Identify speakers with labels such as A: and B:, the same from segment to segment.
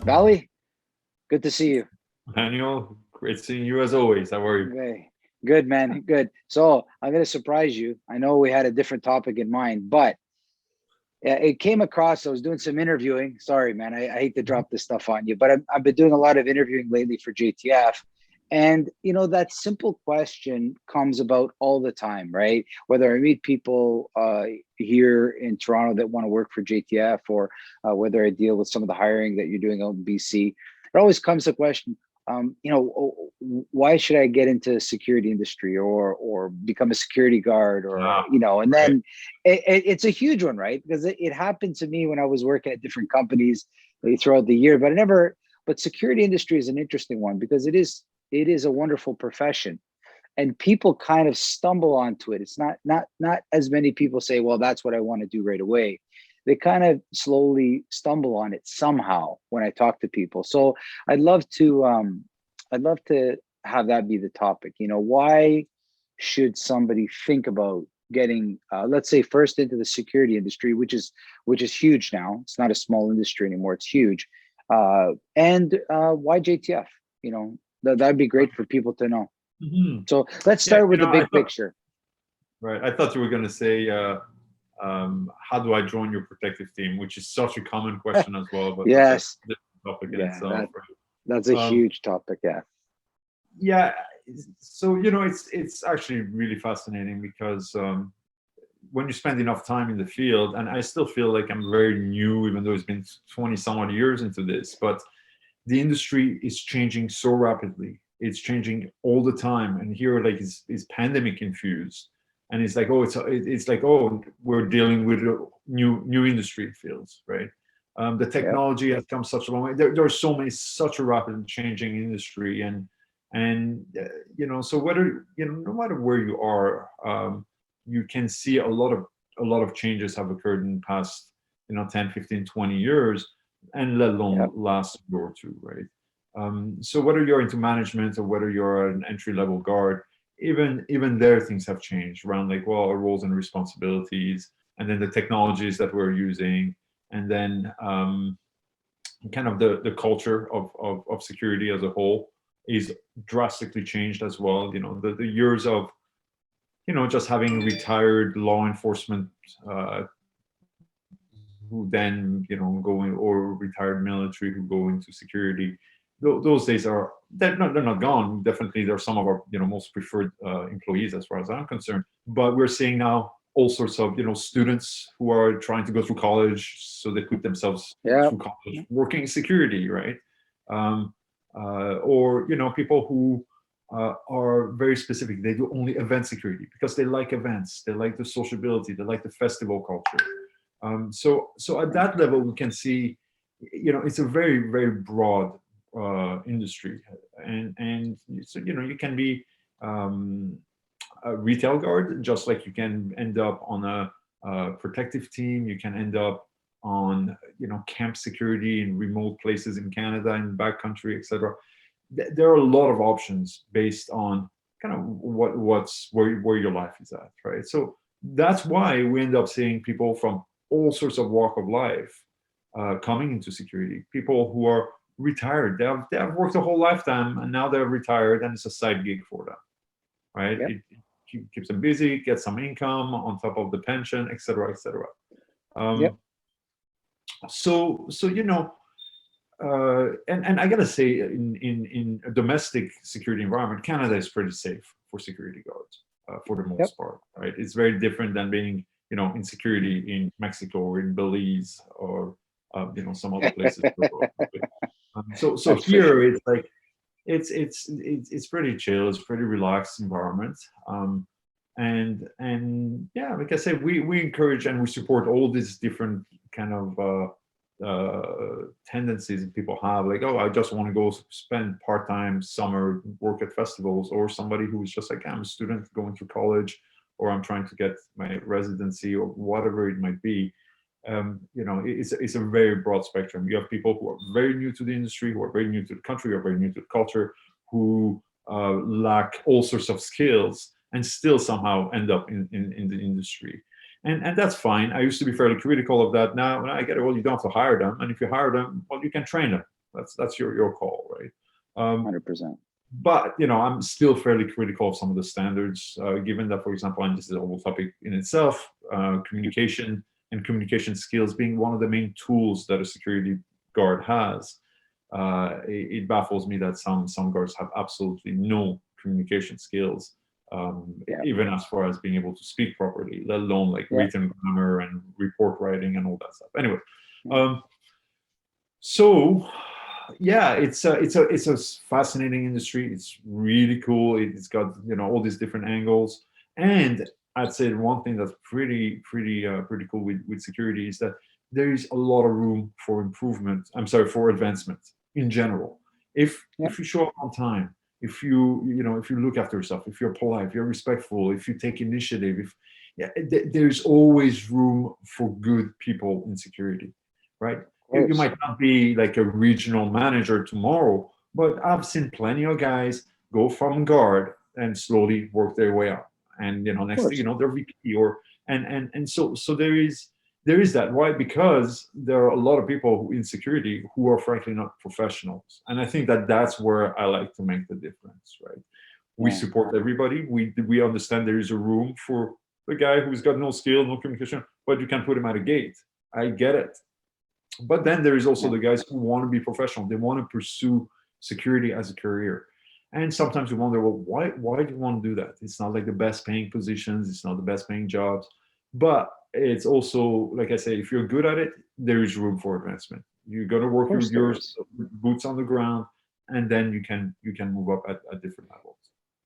A: Valley, good to see you.
B: Emmanuel, great seeing you as always. How are you?
A: Okay. Good, man. Good. So I'm going to surprise you. I know we had a different topic in mind, but it came across. I was doing some interviewing. Sorry, man. I hate to drop this stuff on you, but I've been doing a lot of interviewing lately for JTF. And, that simple question comes about all the time, right? Whether I meet people here in Toronto that want to work for JTF or whether I deal with some of the hiring that you're doing out in BC, it always comes the question, why should I get into the security industry or become a security guard or
B: Ah,
A: and
B: right.
A: then it's a huge one, right? Because it happened to me when I was working at different companies throughout the year, but I never. But security industry is an interesting one because it is a wonderful profession, and people kind of stumble onto it. It's not as many people say, well, that's what I want to do right away. They kind of slowly stumble on it somehow when I talk to people. So I'd love to I'd love to have that be the topic. Why should somebody think about getting let's say first into the security industry, which is huge now. It's not a small industry anymore, it's huge. And why JTF? That'd be great for people to know.
B: Mhm.
A: So let's
B: Yeah,
A: start with the big picture.
B: right. I thought you were going to say, how do I join your protective team? Which is such a common question as well, but that's
A: Yes.
B: a different topic in
A: Yeah,
B: itself.
A: that's a
B: Right?
A: huge topic. Yeah.
B: Yeah. So it's actually really fascinating because when you spend enough time in the field, and I still feel like I'm very new, even though it's been 20 some odd years into this, but the industry is changing so rapidly. It's changing all the time, and here like is pandemic infused, and it's like it's like we're dealing with a new industry fields, right? The
A: Yep.
B: technology has come such a long way. There are so many such a rapid changing industry, and so whether no matter where you are, you can see a lot of changes have occurred in the past 10, 15, 20 years, and let alone
A: Yep.
B: last year or two, right? So whether you're into management or whether you're an entry level guard, even there things have changed around like our roles and responsibilities, and then the technologies that we're using, and then kind of the culture of security as a whole is drastically changed as well. The years of just having retired law enforcement uh, who then going, or retired military who go into security. Those days are they're not gone. Definitely, they're some of our most preferred employees as far as I'm concerned. But we're seeing now all sorts of students who are trying to go through college, so they put themselves
A: Yep.
B: through college working in security, right? Or people who are very specific. They do only event security because they like events, they like the sociability, they like the festival culture. So at that level, we can see, it's a very, very broad industry, and so you can be um, a retail guard, just like you can end up on a protective team. You can end up on camp security in remote places in Canada, in backcountry, etc. There are a lot of options based on kind of where your life is at, right? So that's why we end up seeing people from all sorts of walk of life coming into security. People who are retired, they have worked a whole lifetime, and now they're retired, and it's a side gig for them, right?
A: Yep.
B: It keeps them busy, gets some income on top of the pension, etc., etc.
A: Yep.
B: Um, and I gotta say, in a domestic security environment, Canada is pretty safe for security guards for the
A: Yep.
B: most part, right? It's very different than being, in security in Mexico or in Belize or some other places. So
A: That's for
B: here
A: sure.
B: it's like it's pretty chill. It's pretty relaxed environment. And yeah, like I said, we encourage and we support all these different kind of tendencies that people have, like, oh, I just want to go spend part-time summer work at festivals, or somebody who's just like, I'm a student going through college, or I'm trying to get my residency, or whatever it might be. It's a very broad spectrum. You have people who are very new to the industry, who are very new to the country, or very new to the culture, who lack all sorts of skills and still somehow end up in the industry. And that's fine. I used to be fairly critical of that. Now, when I get it, well, you don't have to hire them. And if you hire them, well, you can train them. That's your call, right? Um,
A: 100%.
B: but I'm still fairly critical of some of the standards, given that, for example, and this is a whole topic in itself, communication and communication skills being one of the main tools that a security guard has. It baffles me that some guards have absolutely no communication skills,
A: Yeah.
B: even as far as being able to speak properly, let alone like
A: Yeah.
B: written grammar and report writing and all that stuff. Anyway,
A: Yeah.
B: so yeah, it's a fascinating industry. It's really cool. It's got all these different angles, and I'd say one thing that's pretty cool with security is that there is a lot of room for improvement. I'm sorry, for advancement in general.
A: Yeah.
B: If you show up on time, if you look after yourself, if you're polite, if you're respectful, if you take initiative, if yeah, there's always room for good people in security, right? You might not be like a regional manager tomorrow, but I've seen plenty of guys go from guard and slowly work their way up. And next thing you know, they're VP or and so there is that. Why? Because there are a lot of people in security who are frankly not professionals. And I think that that's where I like to make the difference, right? We support everybody. We understand there is a room for the guy who's got no skill, no communication, but you can put him at a gate. I get it. But then there is also the guys who want to be professional. They want to pursue security as a career. And sometimes you wonder, well, why do you want to do that? It's not like the best paying positions. It's not the best paying jobs. But it's also, like I say, if you're good at it, there is room for advancement. You're going to work with your boots on the ground, and then you can move up at different levels.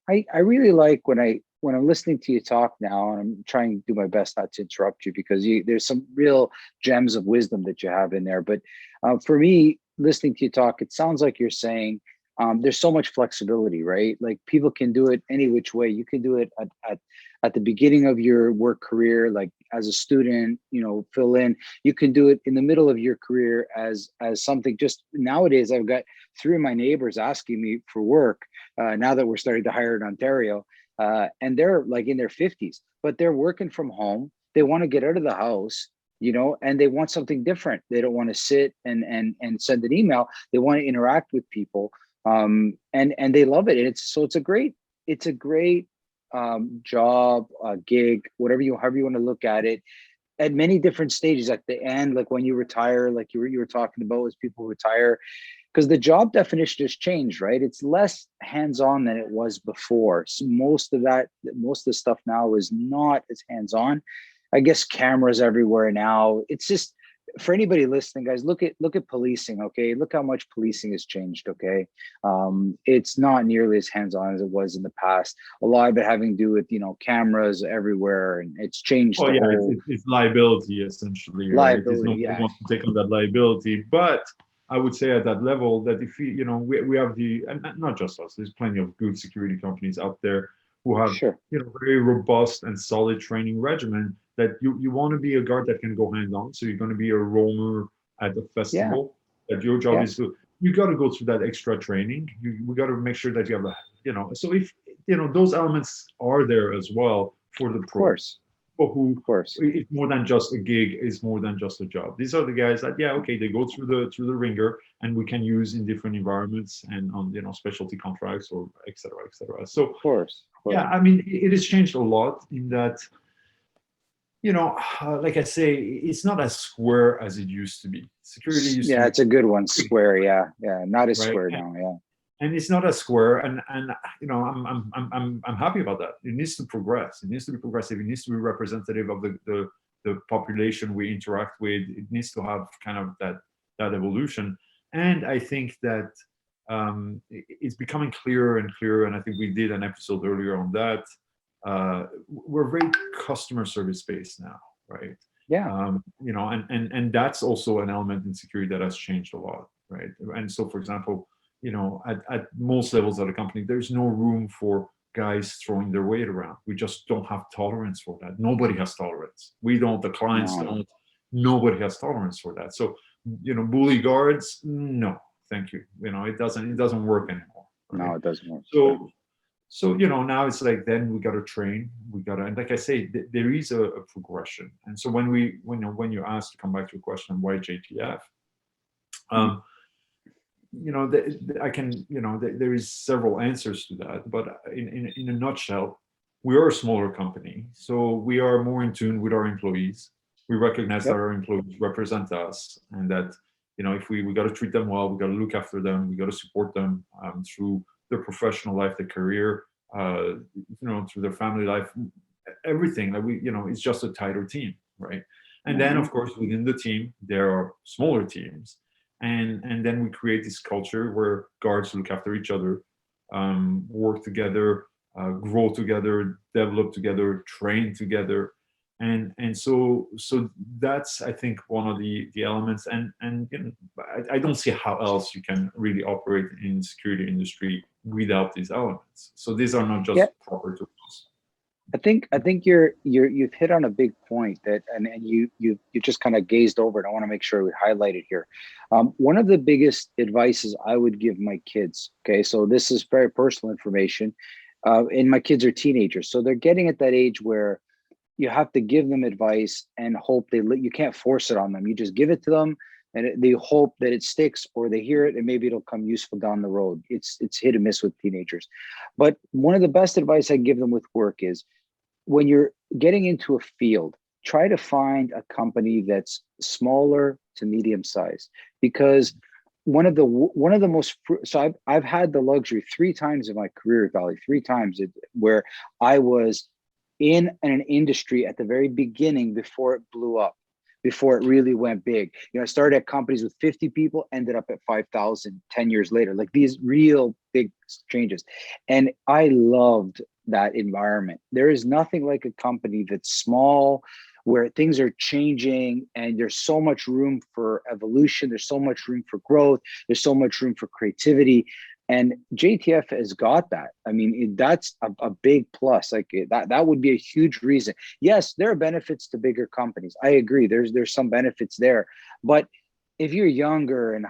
A: I really like when I'm listening to you talk now, and I'm trying to do my best not to interrupt you because there's some real gems of wisdom that you have in there. But for me, listening to you talk, it sounds like you're saying there's so much flexibility, right? Like people can do it any which way. You can do it at the beginning of your work career, like as a student, fill in. You can do it in the middle of your career as something. Just nowadays, I've got 3 of my neighbors asking me for work now that we're starting to hire in Ontario, and they're like in their 50s, but they're working from home. They want to get out of the house, and they want something different. They don't want to sit and send an email. They want to interact with people, and they love it. And it's a great job, gig, however you want to look at it, at many different stages. At the end, like when you retire, like you were talking about, as people retire, because the job definition has changed, right? It's less hands-on than it was before. So most of the stuff now is not as hands-on. I guess cameras everywhere now. It's just, for anybody listening, guys, look at policing. Okay, look how much policing has changed. Okay, it's not nearly as hands-on as it was in the past. A lot of it having to do with cameras everywhere, and it's changed.
B: Oh yeah, it's liability essentially, right?
A: Liability,
B: Nobody wants to take on that liability, but I would say at that level that if we have and not just us, there's plenty of good security companies out there who have very robust and solid training regimen, that you want to be a guard that can go hands-on. So you're going to be a roamer at the festival. That your job is you got to go through that extra training. We got to make sure that you have so if those elements are there as well for the pros. People who, it's more than just a gig, it's more than just a job. These are the guys that they go through the ringer, and we can use in different environments and on specialty contracts or et cetera, et cetera. So
A: of course.
B: Yeah, I mean, it has changed a lot in that, like I say, it's not as square as it used to be. Security used to be,
A: it's a good one. Square, yeah, not as square now,
B: And it's not as square, and I'm happy about that. It needs to progress. It needs to be progressive. It needs to be representative of the population we interact with. It needs to have kind of that evolution. And I think that it's becoming clearer and clearer. And I think we did an episode earlier on that. We're very customer service based now, right?
A: Yeah.
B: And that's also an element in security that has changed a lot, right? And so, for example, at most levels of the company, there's no room for guys throwing their weight around. We just don't have tolerance for that. Nobody has tolerance. We don't, the clients don't, nobody has tolerance for that. So, bully guards, no, thank you. It doesn't work anymore. Right?
A: No, it doesn't work.
B: So now it's like, then we got to train. And like I say, there is a progression. And so when you asked, to come back to your question, why JTF? I can, there is several answers to that, but in a nutshell, we are a smaller company, so we are more in tune with our employees. We recognize that
A: Yep.
B: our employees represent us, and that, if we got to treat them well, we got to look after them, we got to support them through their professional life, their career, through their family life, everything. Like it's just a tighter team, right? And then,
A: Hmm.
B: of course, within the team, there are smaller teams, and then we create this culture where guards look after each other, work together, grow together, develop together, train together, and so that's, I think, one of the elements. And I don't see how else you can really operate in the security industry without these elements. So these are not
A: Yeah,
B: just proper tools.
A: I think you've hit on a big point that, and you just kind of gazed over it. I want to make sure we highlight it here. One of the biggest advices I would give my kids. Okay, so this is very personal information, and my kids are teenagers, so they're getting at that age where you have to give them advice and hope you can't force it on them. You just give it to them, and they hope that it sticks, or they hear it and maybe it'll come useful down the road. It's hit and miss with teenagers. But one of the best advice I give them with work is, when you're getting into a field, try to find a company that's smaller to medium size, because one of the most, so I've had the luxury three times in my career, Valley, three times where I was in an industry at the very beginning before it blew up, before it really went big. I started at companies with 50 people, ended up at 5,000 10 years later, like these real big changes. And I loved that environment. There is nothing like a company that's small, where things are changing and there's so much room for evolution, there's so much room for growth, there's so much room for creativity. And JTF has got that. I mean, that's a big plus. Like that would be a huge reason. Yes, there are benefits to bigger companies. I agree. There's some benefits there, but if you're younger and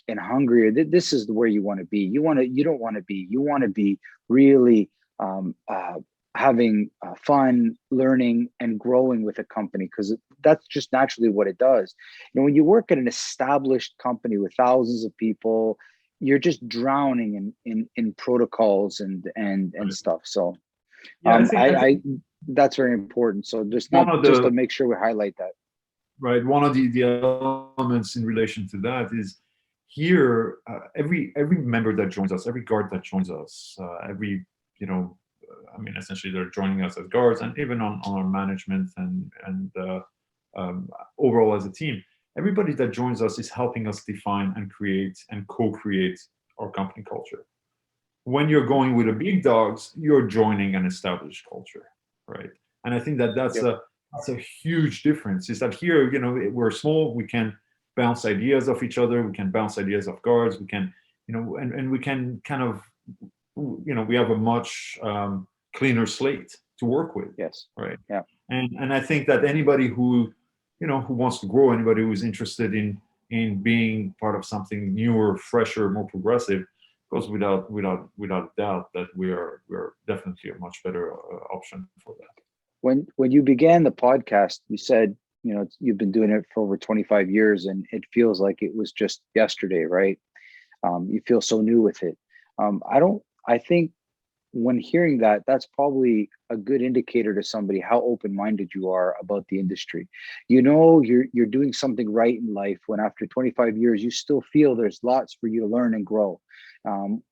A: and hungrier, this is where you want to be. You don't want to be. You want to be really um, uh, having fun, learning, and growing with a company, because that's just naturally what it does. When you work at an established company with thousands of people, you're just drowning in protocols and
B: Right.
A: stuff. So
B: Yeah, I think
A: I that's very important. So just not
B: one of
A: just to
B: the
A: make sure we highlight that.
B: right, one of the elements in relation to that is here, every member that joins us, every guard that joins us, every, I mean, essentially they're joining us as guards, and even on our management and overall as a team, everybody that joins us is helping us define and create and co-create our company culture. When you're going with the big dogs, you're joining an established culture, right? And I think that
A: Yep.
B: that's a huge difference. Is that here, we're small, we can bounce ideas off each other, we can bounce ideas off guards, we can, and we can kind of, we have a much cleaner slate to work with,
A: Yes.
B: right?
A: Yeah.
B: And I think that anybody who, who wants to grow, anybody who is interested in being part of something newer, fresher, more progressive, goes without doubt that we're definitely a much better option for that.
A: When you began the podcast, you said, you've been doing it for over 25 years, and it feels like it was just yesterday, right? You feel so new with it. I think when hearing that, that's probably a good indicator to somebody how open-minded you are about the industry. You're doing something right in life when after 25 years you still feel there's lots for you to learn and grow.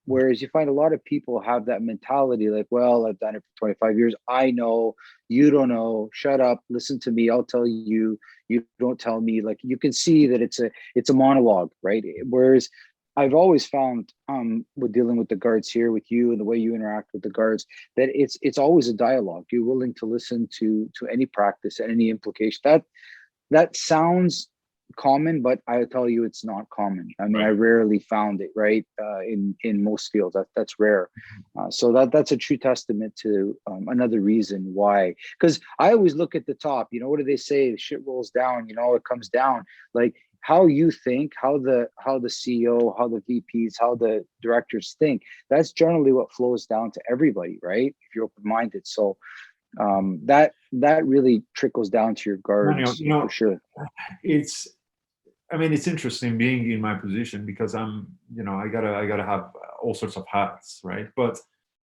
A: Whereas you find a lot of people have that mentality, like, well, I've done it for 25 years, I know, you don't know, shut up, listen to me, I'll tell you, you don't tell me. Like, you can see that it's a monologue, right? Whereas I've always found, with dealing with the guards here, with you and the way you interact with the guards, that it's always a dialogue. You're willing to listen to any practice and any implication. That sounds common, but I tell you, it's not common. I mean, I
B: Right.
A: rarely found it, right? In most fields, that's rare. So that's a true testament to, another reason why. Because I always look at the top. What do they say? The shit rolls down. It comes down. Like, how you think, how the CEO, how the VPs, how the directors think. That's generally what flows down to everybody, right? If you're open minded. So that really trickles down to your
B: Manuel,
A: guards for sure.
B: it's I mean, it's interesting being in my position because I gotta have all sorts of hats, right? But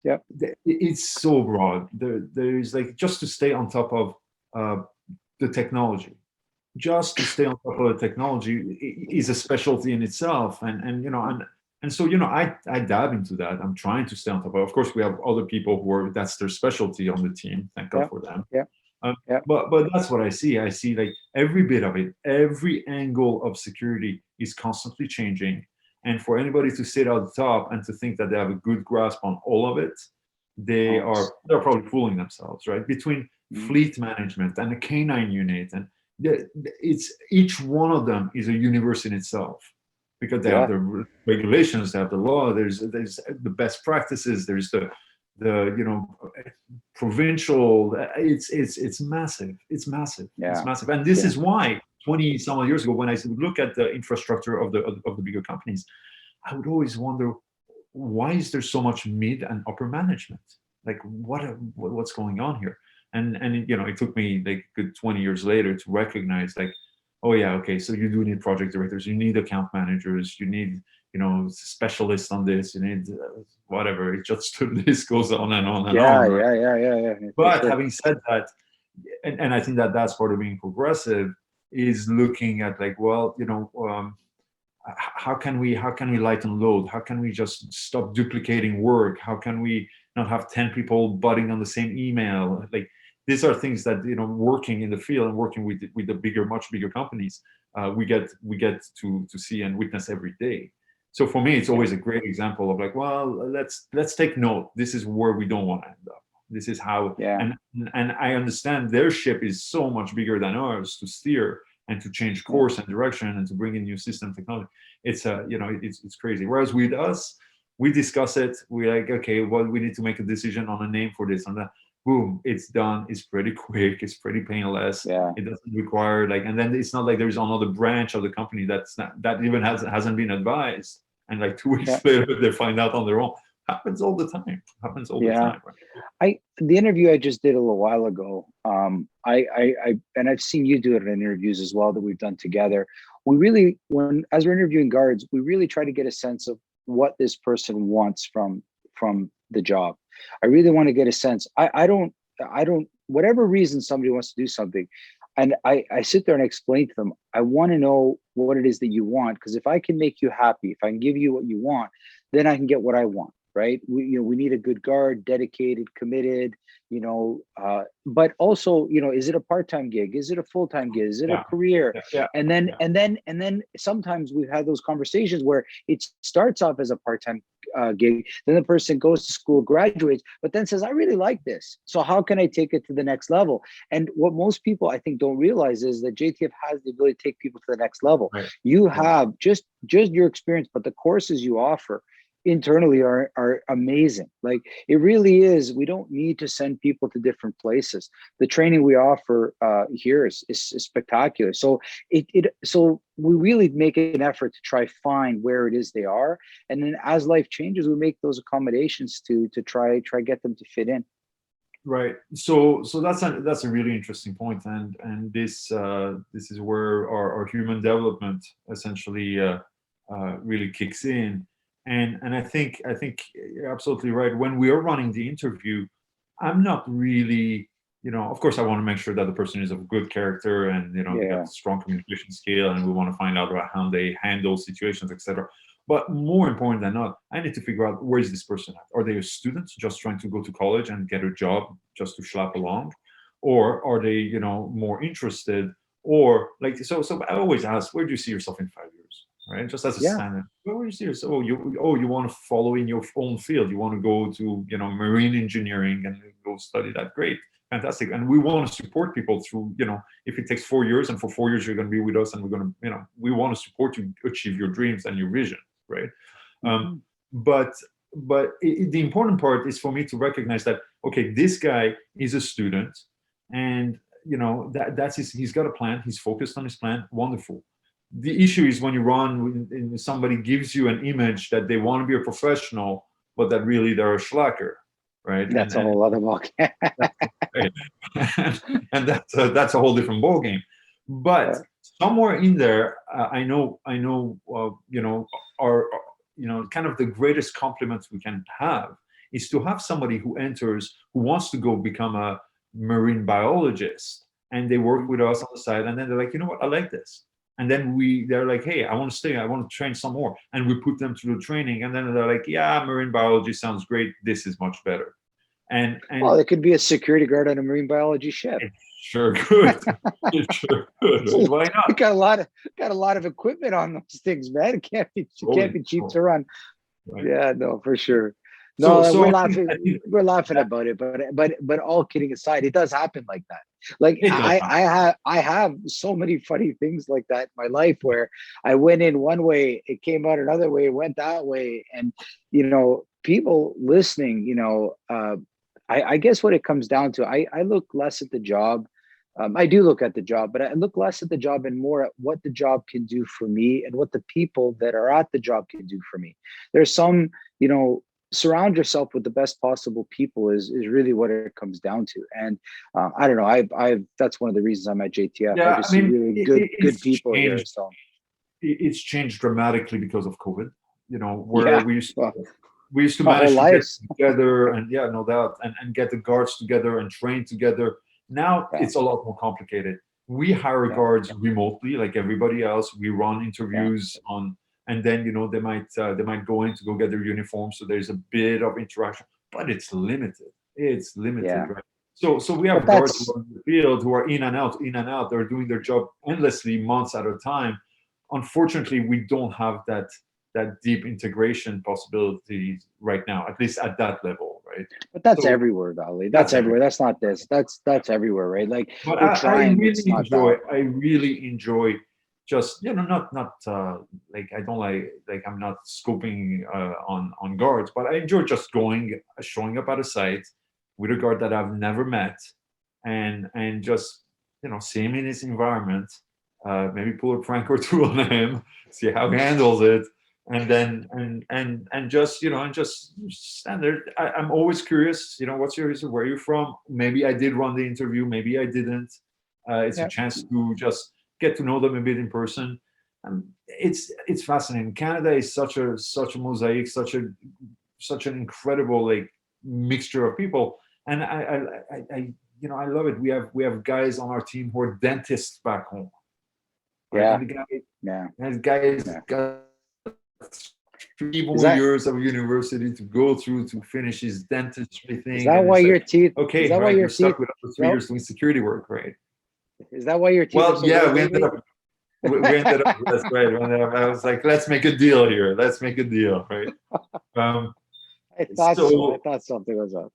A: Yep.
B: it's so broad. There's like, just to stay on top of uh, the technology, just to stay on top of the technology is a specialty in itself. And so, I dab into that. I'm trying to stay on top of course, we have other people who are, that's their specialty on the team. Thank God
A: Yep.
B: for them.
A: Yep.
B: Um,
A: Yep.
B: but that's what I see. I see like every bit of it, every angle of security is constantly changing. And for anybody to sit at the top and to think that they have a good grasp on all of it,
A: Oh,
B: they're probably fooling themselves, right? Between
A: mm,
B: fleet management and a canine unit, and it's each one of them is a universe in itself, because they have
A: yeah.
B: the regulations, they have the law, there's the best practices, there's the provincial. It's massive. It's massive. It's
A: Yeah.
B: massive. And this
A: Yeah.
B: is why 20 some odd years ago, when I look at the infrastructure of the bigger companies, I would always wonder, why is there so much mid and upper management? Like, what's going on here? And it took me like good 20 years later to recognize, like, oh yeah, okay, so you do need project directors, you need account managers, you need specialists on this, you need whatever. It just, the list goes on and on and
A: Yeah.
B: on, right?
A: Yeah. Yeah. Yeah. Yeah. For
B: But
A: sure.
B: having said that, and I think that that's part of being progressive, is looking at like, well, how can we lighten load? How can we just stop duplicating work? How can we not have 10 people butting on the same email? Like, these are things that, working in the field and working with the bigger, much bigger companies, we get to see and witness every day. So for me, it's
A: Yeah.
B: always a great example of like, well, let's take note. This is where we don't want to end up. This is how.
A: Yeah.
B: And I understand their ship is so much bigger than ours to steer and to change
A: Yeah.
B: course and direction and to bring in new system technology. It's crazy. Whereas with us, we discuss it. We're like, okay, well, we need to make a decision on a name for this and that. Boom, it's done. It's pretty quick. It's pretty painless.
A: Yeah.
B: It doesn't require like, and then it's not like there's another branch of the company that even hasn't been advised, and like 2 weeks
A: Yeah.
B: later they find out on their own. Happens all the time. Happens all the
A: Yeah.
B: time. Right?
A: The interview I just did a little while ago, and I've seen you do it in interviews as well that we've done together. We really, as we're interviewing guards, we really try to get a sense of what this person wants from the job. I really want to get a sense. I don't, whatever reason somebody wants to do something, and I sit there and explain to them, I want to know what it is that you want, because if I can make you happy, if I can give you what you want, then I can get what I want. Right? We need a good guard, dedicated, committed. But also, is it a part-time gig? Is it a full-time gig? Is it a
B: Yeah.
A: career?
B: Yeah. Yeah.
A: And then sometimes we've had those conversations where it starts off as a part-time gig, then the person goes to school, graduates, but then says, I really like this, so how can I take it to the next level? And what most people, I think, don't realize is that JTF has the ability to take people to the next level.
B: Right.
A: You
B: Right.
A: have just your experience, but the courses you offer internally are amazing. Like, it really is. We don't need to send people to different places. The training we offer here is spectacular. So so we really make an effort to try find where it is they are, and then as life changes, we make those accommodations to try get them to fit in.
B: Right. So that's a really interesting point, and this is where our human development essentially really kicks in, and I think you're absolutely right. When we are running the interview, I'm not really, of course, I want to make sure that the person is of good character and they got
A: Yeah.
B: strong communication skill, and we want to find out about how they handle situations, etc. But more important than not, I need to figure out, where is this person at? Are they a student just trying to go to college and get a job just to schlap along? Or are they, more interested? Or like, so I always ask, where do you see yourself in 5 years? Right? Just as a
A: Yeah.
B: standard. Where do you see yourself? You want to follow in your own field. You want to go to, marine engineering and go study that. Great. Fantastic. And we want to support people through, if it takes 4 years, and for 4 years you're going to be with us, and we're going to, we want to support you achieve your dreams and your vision. Right. Um,
A: Mhm.
B: but the important part is for me to recognize that, okay, this guy is a student, and he's got a plan, he's focused on his plan. Wonderful. The issue is when when somebody gives you an image that they want to be a professional, but that really they're a slacker, right?
A: That's a whole other ball.
B: Right. And that's a whole different ballgame. But
A: Yeah.
B: somewhere in there, our kind of the greatest compliments we can have is to have somebody who enters, who wants to go become a marine biologist, and they work with us on the side, and then they're like, you know what, I like this. And then they're like, hey, I want to stay, I want to train some more. And we put them through the training, and then they're like, yeah, marine biology sounds great. This is much better.
A: Well,
B: And
A: it could be a security guard on a marine biology ship.
B: it sure could. It sure could. Right? Why
A: We
B: not?
A: got a lot of equipment on those things, man. It can't be cheap to run.
B: Right.
A: Yeah, no, for sure.
B: So,
A: No,
B: so
A: we're
B: I
A: laughing.
B: think
A: We're laughing about it, but all kidding aside, it does happen like that. Like
B: it does happen.
A: I have so many funny things like that in my life where I went in one way, it came out another way, it went that way, and people listening, I guess what it comes down to, I look less at the job. I do look at the job, but I look less at the job and more at what the job can do for me and what the people that are at the job can do for me. There's some, surround yourself with the best possible people is really what it comes down to. And I don't know, I've that's one of the reasons I'm at JTF. I
B: Yeah,
A: just
B: I
A: see
B: mean,
A: really good
B: it's
A: people here.
B: changed.
A: So
B: It's changed dramatically because of COVID. Where
A: yeah,
B: we used
A: well,
B: to
A: my whole
B: manage to get
A: lives.
B: together, and yeah, no doubt, and get the guards together and train together. Now
A: Yeah,
B: it's a lot more complicated. We hire
A: yeah,
B: guards remotely, like everybody else. We run
A: yeah,
B: interviews on, and then they might go in to go get their uniform. So there's a bit of interaction, but it's limited. It's limited,
A: yeah.
B: right? So we
A: But
B: have guards who
A: that's
B: are in the field who are in and out, in and out. They're doing their job endlessly, months at a time. Unfortunately, we don't have that deep integration possibility right now, at least at that level, right?
A: but that's
B: So
A: everywhere, Valley. That's
B: that's
A: everywhere.
B: everything.
A: That's not this. That's everywhere, right? Like
B: But
A: we're
B: I
A: trying, but
B: really
A: it's not
B: enjoy.
A: that.
B: I really enjoy just not like I don't like I'm not scoping on guards, but I enjoy just going, showing up at a site with a guard that I've never met, and just see him in his environment, maybe pull a prank or two on him, see how he handles it, and then and just and just stand there. I'm always curious, what's your history, where are you from? Maybe I did run the interview, maybe I didn't. It's a
A: Yeah,
B: chance to just get to know them a bit in person, and it's fascinating. Canada is such a mosaic, such an incredible like mixture of people, and I love it. We have guys on our team who are dentists back home, right?
A: yeah,
B: And
A: yeah,
B: the guys
A: yeah.
B: got 3
A: Is
B: more
A: that
B: years of university to go through to finish his dentistry
A: is
B: thing,
A: that
B: and
A: why
B: it's like,
A: your teeth? Is
B: okay,
A: that why
B: right,
A: your
B: you're
A: teeth?
B: stuck with another 3
A: No,
B: years doing security work, right?
A: is that why your teeth are
B: Well,
A: so
B: yeah,
A: gold
B: we ended
A: lately?
B: up. We ended up. That's right. I was like, let's make a deal here. Let's make a deal, right? Um,
A: I thought so. I
B: so
A: thought something was up.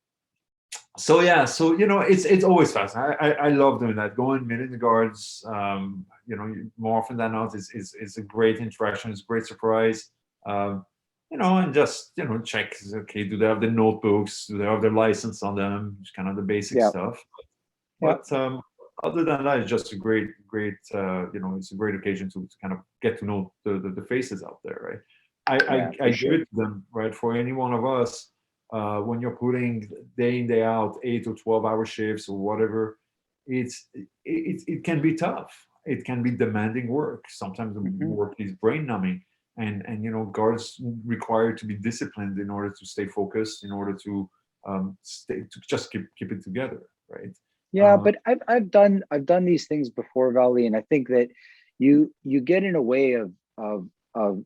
B: so yeah, so it's always fascinating. I love doing that, going meeting the guards. More often than not, is a great interaction. It's a great surprise. um, and just check, okay, do they have the notebooks, do they have their license on them, just kind of the basic
A: Yeah,
B: stuff.
A: yeah,
B: But other than that, it's just a great it's a great occasion to kind of get to know the faces out there, right? I,
A: yeah,
B: I
A: for
B: I give
A: sure.
B: it to them, right? For any one of us, when you're putting day in, day out, 8 or 12 hour shifts or whatever, it can be tough. It can be demanding work. Sometimes the
A: Hmm.
B: work is brain numbing, and guards require to be disciplined in order to stay focused, in order to stay to just keep it together, right?
A: Yeah,
B: Uh,
A: but I've done these things before, Valley, and I think that you get in a way of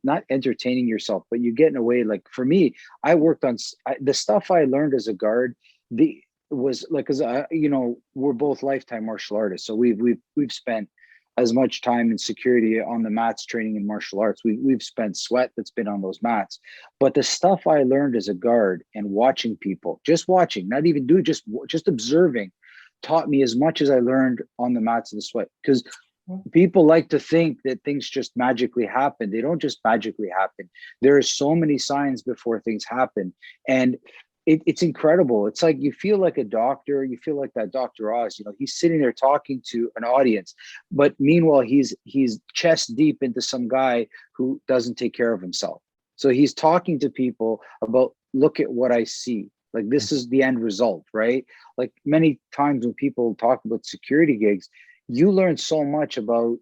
A: not entertaining yourself, but you get in a way, like for me, I worked on the stuff I learned as a guard. The was like, because we're both lifetime martial artists, so we've spent as much time in security on the mats training in martial arts. We've spent sweat that's been on those mats, but the stuff I learned as a guard and watching people, just watching, not even doing, just observing, taught me as much as I learned on the mats of the sweat. Because people like to think that things just magically happen. They don't just magically happen. There are so many signs before things happen. And it's incredible. It's like you feel like a doctor. You feel like that Dr. Oz. He's sitting there talking to an audience, but meanwhile he's chest deep into some guy who doesn't take care of himself. So he's talking to people about, look at what I see. Like this is the end result, right? Like many times when people talk about security gigs, you learn so much about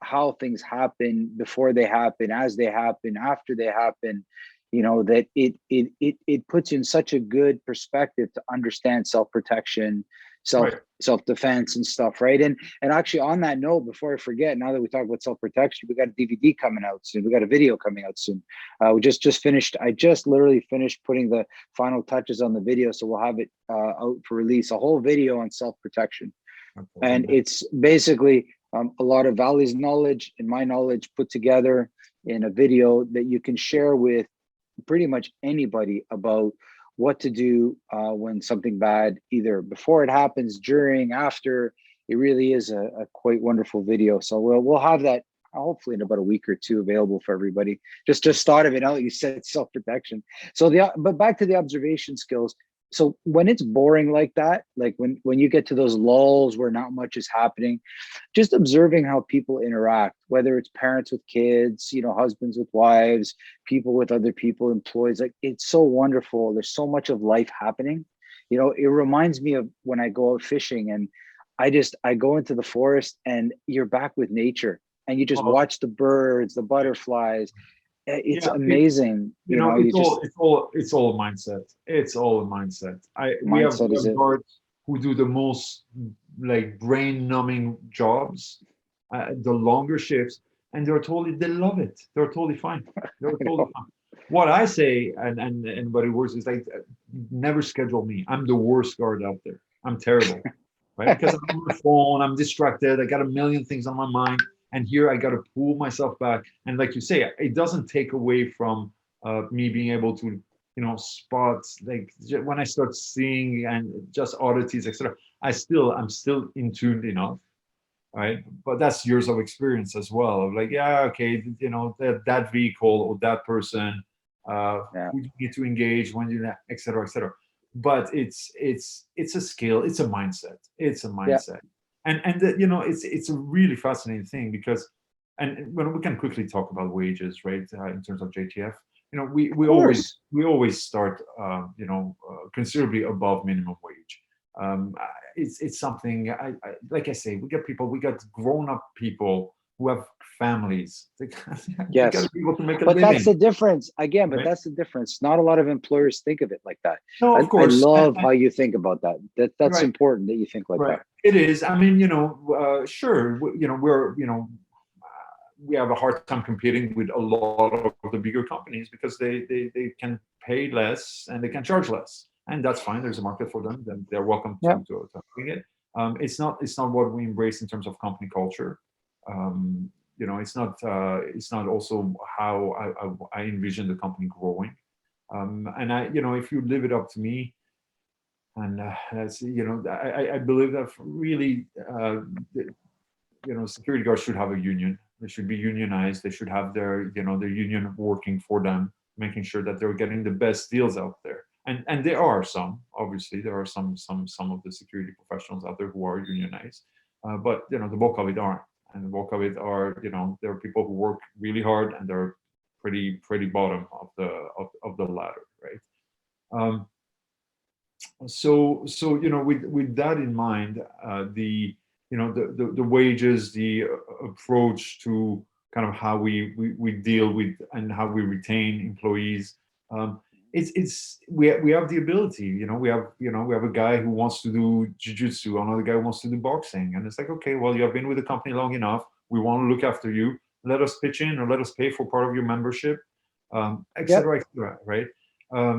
A: how things happen before they happen, as they happen, after they happen, that it puts you in such a good perspective to understand self-protection,
B: Right.
A: self-defense and stuff, right? And actually, on that note, before I forget, now that we talk about self-protection, we got a DVD coming out soon. We got a video coming out soon. We just finished. I just literally finished putting the final touches on the video, so we'll have it out for release. A whole video on self-protection, and it's basically a lot of Valley's knowledge and my knowledge put together in a video that you can share with pretty much anybody about what to do when something bad, either before it happens, during, after. It really is a quite wonderful video. So we'll have that hopefully in about a week or two available for everybody. Just thought of it now that you said self-protection. So but back to the observation skills. So when it's boring like that, like when you get to those lulls where not much is happening, just observing how people interact, whether it's parents with kids, husbands with wives, people with other people, employees, like it's so wonderful. There's so much of life happening. It reminds me of when I go out fishing and I go into the forest and you're back with nature and you just watch the birds, the butterflies. It's amazing.
B: It's all a mindset. It's all a mindset. We have guards who do the most like brain numbing jobs, the longer shifts, and they love it. They're totally fine. They're totally fine. What I say, and what it works is like, never schedule me. I'm the worst guard out there. I'm terrible, right? Because I'm on the phone, I'm distracted, I got a million things on my mind. And here I got to pull myself back. And like you say, it doesn't take away from me being able to, spot, like when I start seeing and just oddities, etc. I'm still in tuned enough, right? But that's years of experience as well. Of like, yeah, okay, that vehicle or that person, who you need to engage when you, etc., etc. But it's a skill. It's a mindset. It's a mindset. Yeah. And it's a really fascinating thing because, and when we can quickly talk about wages, right? In terms of JTF, we always start, considerably above minimum wage. It's something like I say, we got grown up people who have families.
A: Yes,
B: got to be able to make a
A: but
B: living.
A: that's the difference again. But
B: right?
A: That's the difference. Not a lot of employers think of it like that.
B: No, of course.
A: I love how you think about that. That's
B: right.
A: important that you think like that.
B: It is. I mean, sure. We have a hard time competing with a lot of the bigger companies because they can pay less and they can charge less, and that's fine. There's a market for them. Then they're welcome to doing it. It's not what we embrace in terms of company culture. It's not also how I envision the company growing. And if you leave it up to me, and I believe that really, security guards should have a union. They should be unionized. They should have their union working for them, making sure that they're getting the best deals out there. And there are some, obviously, there are some of the security professionals out there who are unionized, but the bulk of it aren't. And the bulk of it are, there are people who work really hard and they're pretty bottom of the ladder, right? So with that in mind, the wages, the approach to kind of how we deal with and how we retain employees, we have the ability. We have a guy who wants to do jiu-jitsu, another guy who wants to do boxing, and it's like, okay, well, you have been with the company long enough. We want to look after you. Let us pitch in or let us pay for part of your membership, etc., etc., right?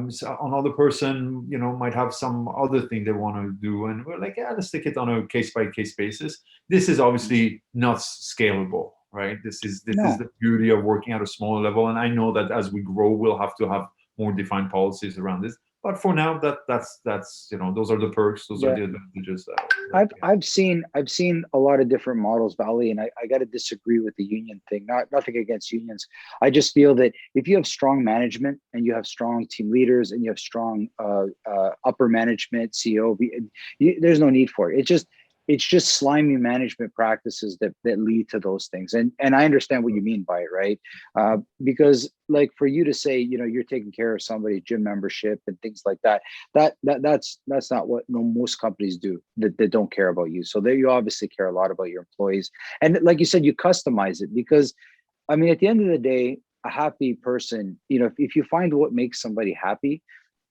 B: So another person, might have some other thing they want to do, and we're like, yeah, let's take it on a case-by-case basis. This is obviously not scalable, right? This is the beauty of working at a smaller level, and I know that as we grow, we'll have to have more defined policies around this. But for now, that's those are the perks, those are the advantages.
A: I've seen a lot of different models, Valley, and I got to disagree with the union thing. Nothing against unions. I just feel that if you have strong management and you have strong team leaders and you have strong upper management, CEO, there's no need for it. It's just it's just slimy management practices that lead to those things. And I understand what you mean by it, right? Because like for you to say, you know, you're taking care of somebody's gym membership and things like that, that's not what most companies do, that don't care about you. So there, you obviously care a lot about your employees. And like you said, you customize it because, I mean, at the end of the day, a happy person, you know, if you find what makes somebody happy,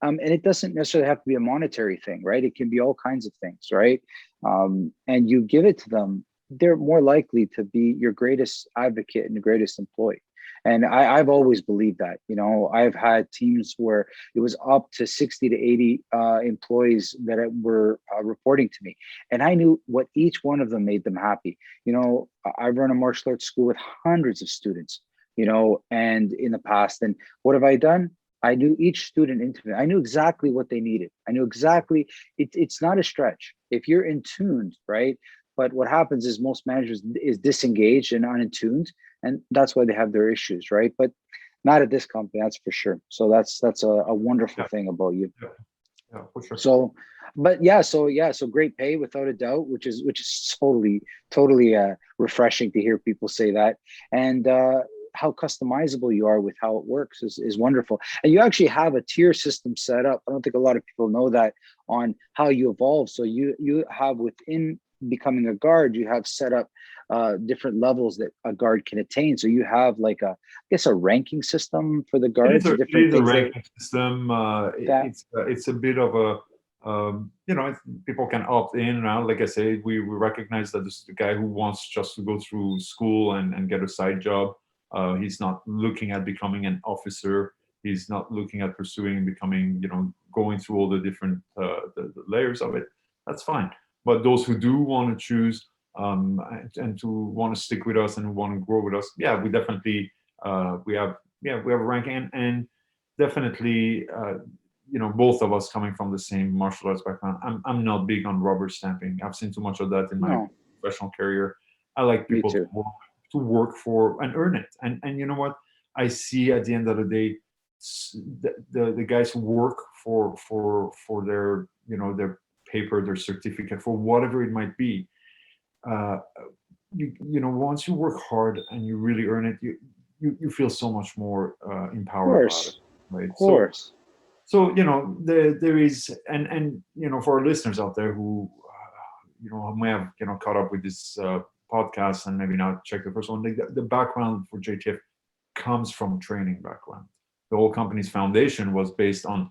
A: and it doesn't necessarily have to be a monetary thing, right? It can be all kinds of things, right? And you give it to them, they're more likely to be your greatest advocate and the greatest employee. And I've always believed that. You know, I've had teams where it was up to 60 to 80 employees that were reporting to me. And I knew what each one of them made them happy. You know, I run a martial arts school with hundreds of students, you know, and in the past. And what have I done? I knew each student intimately. I knew exactly what they needed. I knew exactly, it's not a stretch. If you're in tuned, right? But what happens is most managers is disengaged and unattuned, and that's why they have their issues, right? But not at this company, that's for sure. So that's a wonderful
B: Yeah,
A: thing about you.
B: yeah, yeah, for sure.
A: So, but so great pay without a doubt, which is totally refreshing to hear people say that. And how customizable you are with how it works is wonderful. And you actually have a tier system set up. I don't think a lot of people know that, on how you evolve. So you have, within becoming a guard, you have set up different levels that a guard can attain. So you have like I guess a ranking system for the guards,
B: It
A: different
B: is a
A: things
B: ranking system.
A: that
B: It's a bit of a you know, people can opt in and out. Like I say, we recognize that this is the guy who wants just to go through school and get a side job. He's not looking at becoming an officer. He's not looking at pursuing becoming, you know, going through all the different the layers of it. That's fine. But those who do want to choose and to want to stick with us and want to grow with us, yeah, we definitely we have we have a ranking, and definitely you know, both of us coming from the same martial arts background. I'm not big on rubber stamping. I've seen too much of that in my
A: no,
B: professional career. I like
A: me
B: people
A: too.
B: to work for and earn it. And you know what? I see at the end of the day, the guys who work for their, you know, their paper, their certificate, for whatever it might be. Uh, you know, once you work hard and you really earn it, you feel so much more
A: Of
B: empowered about it,
A: course,
B: right?
A: of course.
B: So you know, there is, and you know, for our listeners out there who you know, may have, you know, caught up with this podcast and maybe not checked the first one, the background for JTF comes from training background. The whole company's foundation was based on,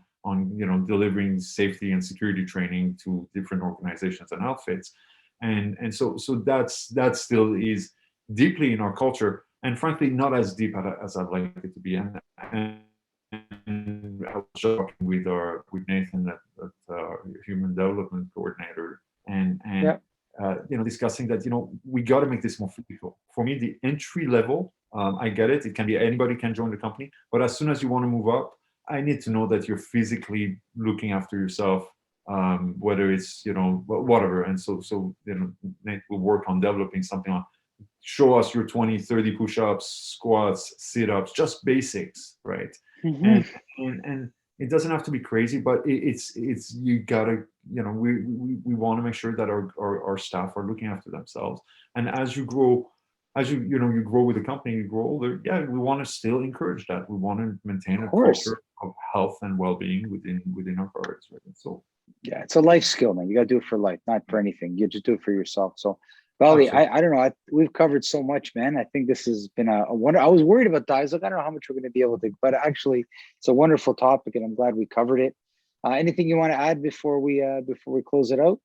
B: you know, delivering safety and security training to different organizations and outfits, and so that still is deeply in our culture, and frankly not as deep as I'd like it to be. And I was talking with Nathan, that human development coordinator, and
A: Yeah,
B: you know, discussing that, you know, we got to make this more physical. For me, the entry level, I get it. It can be anybody can join the company, but as soon as you want to move up, I need to know that you're physically looking after yourself, whether it's, you know, whatever. And so you know, Nate will work on developing something on, show us your 20, 30 push-ups, squats, sit-ups, just basics, right?
A: hmm,
B: And it doesn't have to be crazy, but it's you gotta, you know, we want to make sure that our staff are looking after themselves. And as you grow, as you know, you grow with the company, you grow older, yeah, we want to still encourage that. We want to maintain
A: of
B: a
A: course.
B: culture of health and well-being within our guards, right? So
A: Yeah, it's a life skill, man. You got to do it for life, not for anything. You just do it for yourself. So, Vali,
B: absolutely.
A: I don't know. We've covered so much, man. I think this has been a wonder. I was worried about that. I was like, I don't know how much we're going to be able to, but actually, it's a wonderful topic, and I'm glad we covered it. Anything you want to add before we close it out?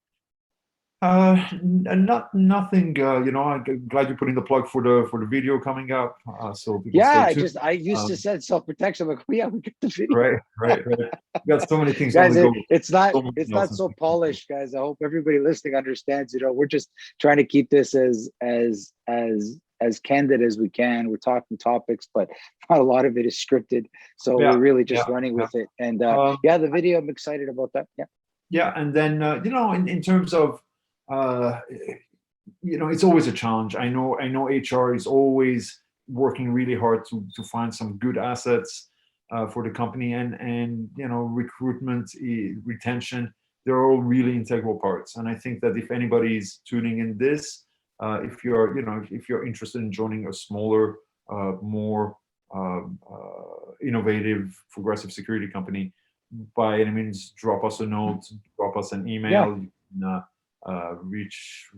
B: Not nothing. You know, I'm glad you're putting the plug for the video coming up, so people
A: Yeah,
B: stay tuned.
A: I used to
B: Um,
A: said self protection. Like, oh, yeah, we got the video.
B: right. We got so many things on
A: Guys,
B: the go.
A: it's
B: So many
A: it's
B: else
A: not
B: and
A: so
B: things to do.
A: polished, guys. I hope everybody listening understands. You know, we're just trying to keep this as candid as we can. We're talking topics, but not a lot of it is scripted. So we're
B: Yeah,
A: really
B: yeah,
A: just running
B: yeah.
A: with it. And
B: Um,
A: yeah, the video, I'm excited about that. Yeah.
B: yeah, and then you know, in terms of uh, you know, it's always a challenge. I know HR is always working really hard to find some good assets for the company, and you know, recruitment, retention they're all really integral parts. And I think that if anybody is tuning in this, if you're, if you're interested in joining a smaller, more innovative, progressive security company, by any means, drop us a note, drop us an email. You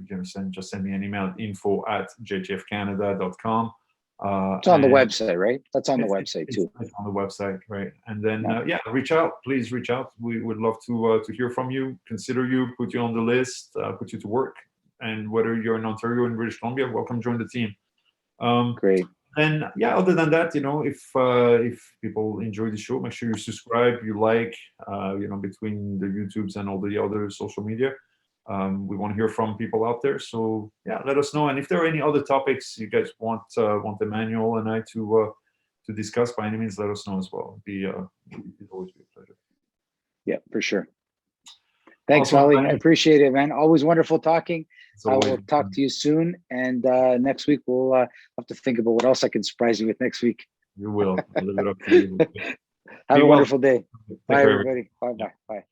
B: can just send me an email at info@jtfcanada.com.
A: It's on the website, right? That's on the website too.
B: It's on the website, right? And then reach out. Please reach out. We would love to hear from you, consider you, put you on the list, put you to work. And whether you're in Ontario and British Columbia, welcome, join the team.
A: Great.
B: And other than that, if people enjoy the show, make sure you subscribe, you like, between the YouTubes and all the other social media. We want to hear from people out there. So let us know. And if there are any other topics you guys want Emmanuel and I to discuss, by any means, let us know as well. It'd always be a pleasure.
A: Yeah, for sure. Thanks,
B: Awesome,
A: Ollie. I appreciate it, man. Always wonderful talking. I will talk to you soon. And next week, we'll have to think about what else I can surprise you with next week.
B: You will. I'll leave it up to you.
A: Have a wonderful day. Bye,
B: care.
A: everybody. Bye-bye. Bye.